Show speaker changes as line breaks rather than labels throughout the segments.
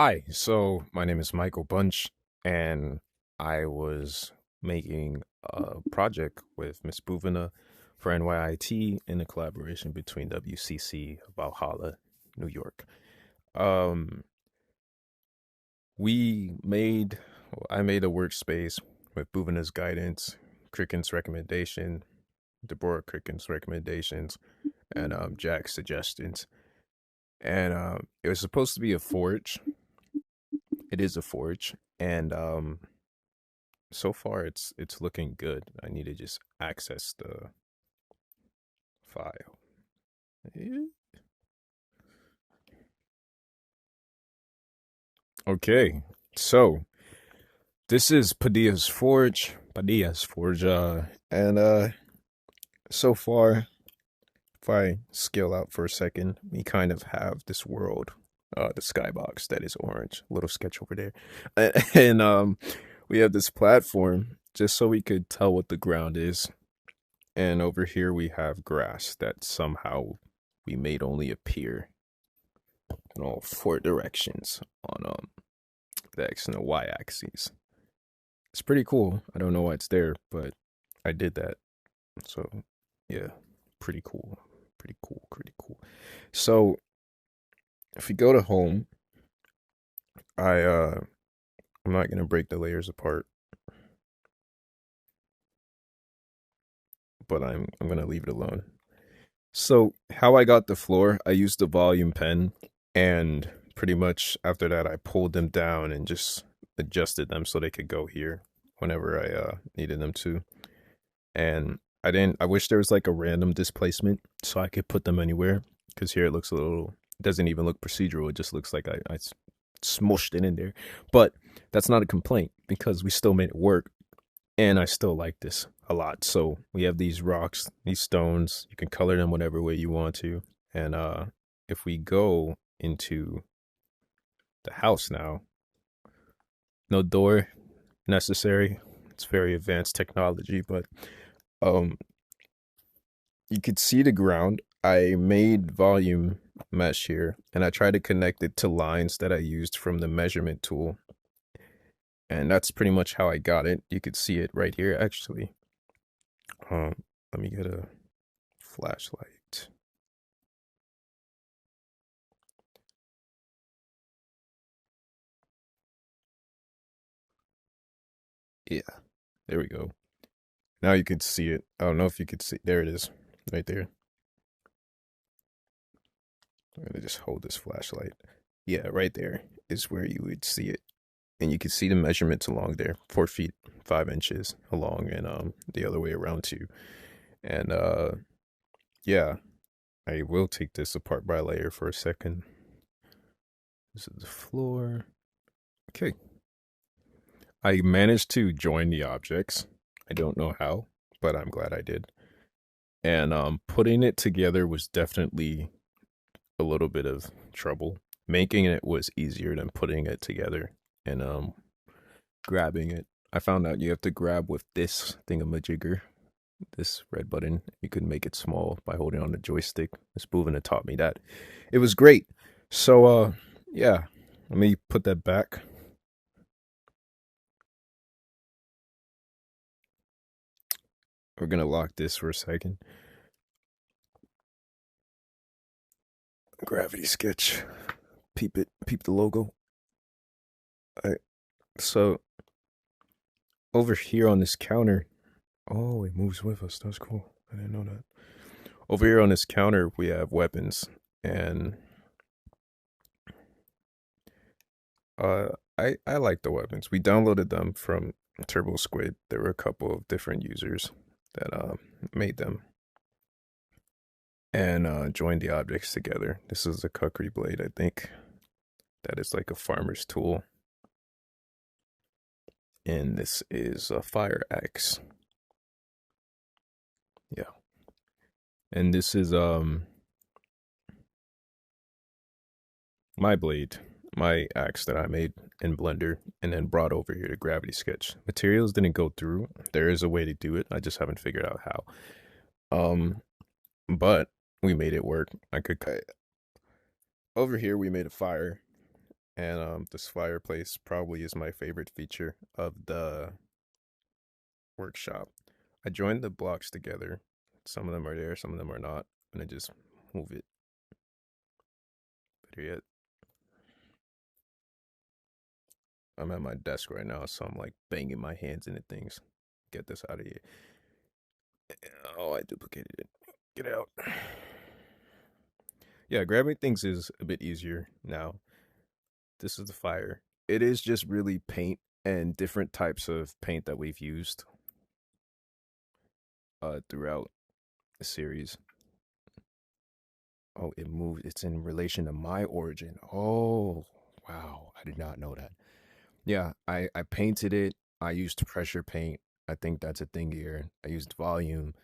Hi, so my name is Michael Bunch, and I was making a project with Miss Buvina for N.Y.I.T in a collaboration between W.C.C. Valhalla, New York. Um, I made a workspace with Buvina's guidance, Cricken's recommendation, Deborah Cricken's recommendations, and Jack's suggestions. And it was supposed to be a forge. It is a forge, and so far it's looking good. I need to just access the file. Yeah. Okay, so this is Padilla's Forge, and so far, if I scale out for a second, we kind of have this world, the skybox that is orange, little sketch over there, and we have this platform just so we could tell what the ground is. And over here we have grass that somehow we made only appear in all four directions on the X and the Y axes. It's pretty cool. I don't know why it's there, but I did that. So yeah, pretty cool. Pretty cool, pretty cool. So if we go to home, I'm not gonna break the layers apart, but I'm gonna leave it alone. So how I got the floor, I used the volume pen, and pretty much after that I pulled them down and just adjusted them so they could go here whenever I needed them to. And I wish there was like a random displacement so I could put them anywhere, because here it looks a little, it doesn't even look procedural. It just looks like I smushed it in there. But that's not a complaint because we still made it work, and I still like this a lot. So we have these rocks, these stones. You can color them whatever way you want to. And if we go into the house now, no door necessary. It's very advanced technology, but um, you could see the ground. I made volume mesh here, and I tried to connect it to lines that I used from the measurement tool. And that's pretty much how I got it. You could see it right here, actually. Let me get a flashlight. Yeah, there we go. Now you could see it. I don't know if you could see. There it is, right there. I'm gonna just hold this flashlight. Yeah, right there is where you would see it, and you can see the measurements along there: 4 feet 5 inches along, and the other way around too. And yeah, I will take this apart by layer for a second. This is the floor. Okay, I managed to join the objects. I don't know how, but I'm glad I did. And putting it together was definitely a little bit of trouble. Making it was easier than putting it together and grabbing it. I found out you have to grab with this thingamajigger, this red button. You can make it small by holding on the joystick. Miss Buvina taught me that. It was great. So yeah, let me put that back. We're gonna lock this for a second. Gravity sketch. Peep it. Peep the logo. All right. So over here on this counter, oh, it moves with us. That's cool. I didn't know that. Over here on this counter, we have weapons, and I like the weapons. We downloaded them from Turbo Squid. There were a couple of different users that made them and joined the objects together. This is a kukri blade, I think. That is like a farmer's tool, and this is a fire axe. Yeah, and this is my blade, my axe that I made in Blender and then brought over here to Gravity Sketch. Materials didn't go through. There is a way to do it. I just haven't figured out how. Um, but we made it work. I could cut over here. We made a fire, And this fireplace probably is my favorite feature of the workshop. I joined the blocks together. Some of them are there, some of them are not. And I just move it. Better yet, I'm at my desk right now, so I'm like banging my hands into things. Get this out of here. Oh, I duplicated it. Get out. Yeah, grabbing things is a bit easier now. This is the fire. It is just really paint and different types of paint that we've used throughout the series. Oh, it moved. It's in relation to my origin. Oh, wow. I did not know that. Yeah, I painted it. I used pressure paint. I think that's a thing here. I used volume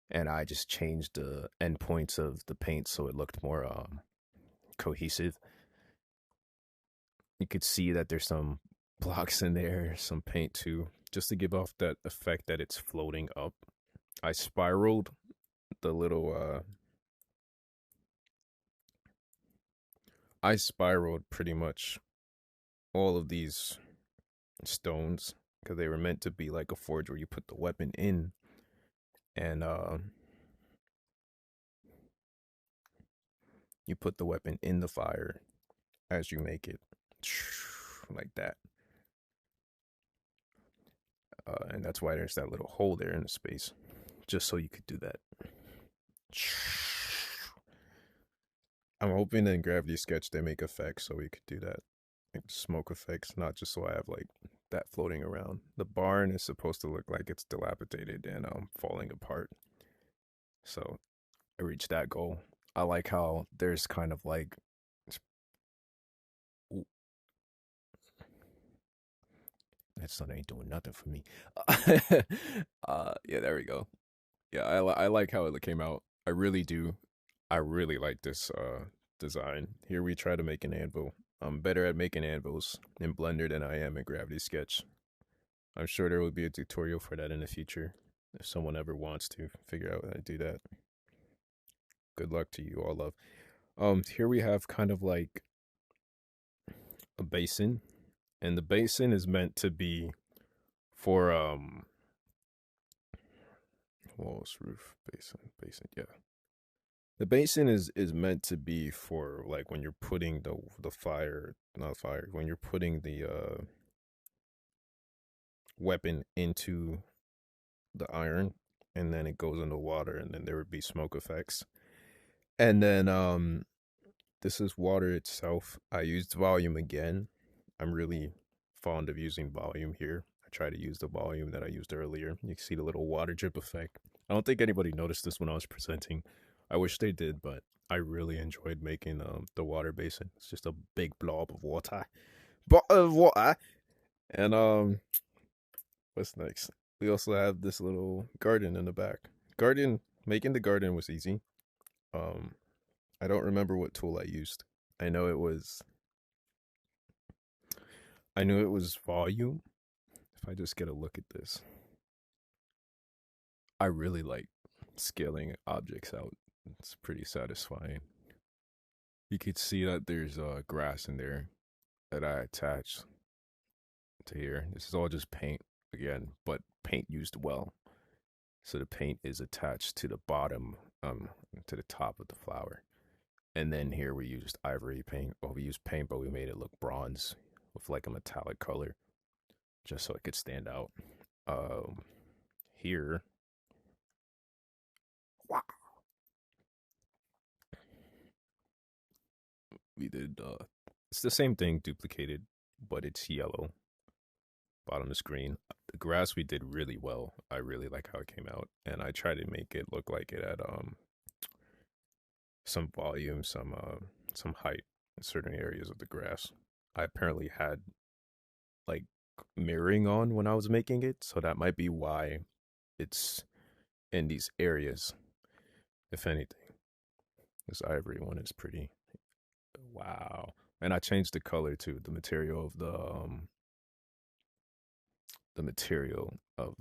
and I just changed the endpoints of the paint so it looked more cohesive. You could see that there's some blocks in there, some paint too, just to give off that effect that it's floating up. I spiraled the little I spiraled pretty much all of these stones because they were meant to be like a forge where you put the weapon in and you put the weapon in the fire as you make it like that. And that's why there's that little hole there in the space, just so you could do that. I'm hoping in Gravity Sketch they make effects so we could do that. Like smoke effects, not just so I have like that floating around. The barn is supposed to look like it's dilapidated and falling apart. So I reached that goal. I like how there's kind of like that sun ain't doing nothing for me. Yeah, there we go. Yeah, I like how it came out. I really do. I really like this design. Here we try to make an anvil. I'm better at making anvils in Blender than I am in Gravity Sketch. I'm sure there will be a tutorial for that in the future if someone ever wants to figure out how to do that. Good luck to you all, love. Here we have kind of like a basin, and the basin is meant to be for walls, roof, basin, yeah. The basin is meant to be for like when you're putting the fire, not fire, when you're putting the weapon into the iron and then it goes into water and then there would be smoke effects. And then this is water itself. I used volume again. I'm really fond of using volume here. I try to use the volume that I used earlier. You can see the little water drip effect. I don't think anybody noticed this when I was presenting. I wish they did, but I really enjoyed making the water basin. It's just a big blob of water. And what's next? We also have this little garden in the back. Garden Making the garden was easy. Um I don't remember what tool I used. I know it was I knew it was volume. If I just get a look at this, I really like scaling objects out. It's pretty satisfying. You could see that there's grass in there that I attached to here. This is all just paint again, but paint used well. So the paint is attached to the bottom, to the top of the flower. And then here we used ivory paint. Well, we used paint, but we made it look bronze with like a metallic color, just so it could stand out. Um, Here, wow, we did. It's the same thing duplicated, but it's yellow. Bottom is green. The grass we did really well. I really like how it came out, and I tried to make it look like it had some volume, some height in certain areas of the grass. I apparently had like mirroring on when I was making it, so that might be why it's in these areas. If anything, this ivory one is pretty. Wow, and I changed the color too. The material of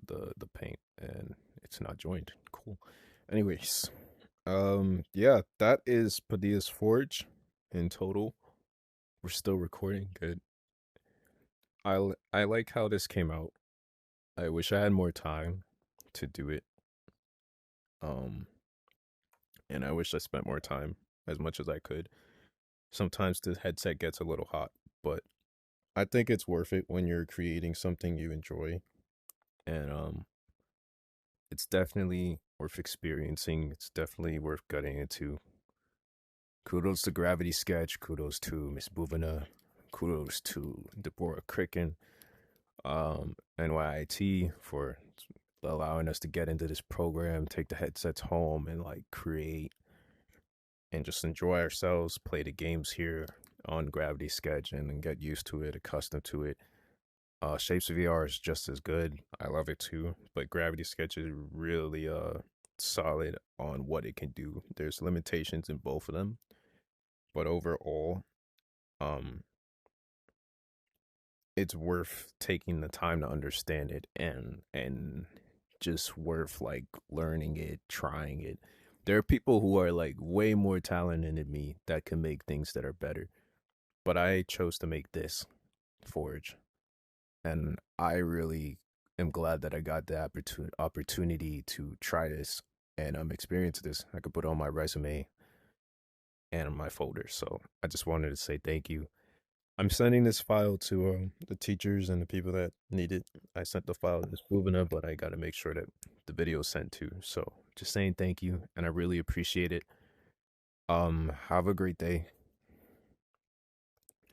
the paint, and it's not joined. Cool. Anyways, yeah, that is Padilla's Forge in total. We're still recording. Good. I like how this came out. I wish I had more time to do it. Um, and I wish I spent more time as much as I could. Sometimes the headset gets a little hot, but I think it's worth it when you're creating something you enjoy. And it's definitely worth experiencing. It's definitely worth getting into. Kudos to Gravity Sketch. Kudos to Miss Buvina. Kudos to Deborah Cricken. N.Y.I.T for allowing us to get into this program, take the headsets home, and like create and just enjoy ourselves, play the games here on Gravity Sketch, and then get used to it, accustomed to it. Shapes VR is just as good. I love it too, but Gravity Sketch is really solid on what it can do. There's limitations in both of them, but overall, um, it's worth taking the time to understand it and just worth like learning it, trying it. There are people who are like way more talented than me that can make things that are better, but I chose to make this Forge, and I really am glad that I got the opportunity to try this and experience this. I could put it on my resume and on my folder. So I just wanted to say thank you. I'm sending this file to the teachers and the people that need it. I sent the file to this Bubina, but I got to make sure that the video is sent to. So just saying thank you, and I really appreciate it. Have a great day.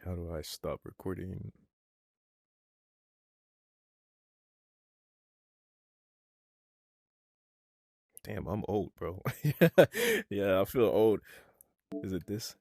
How do I stop recording? Damn, I'm old, bro. Yeah, I feel old. Is it this?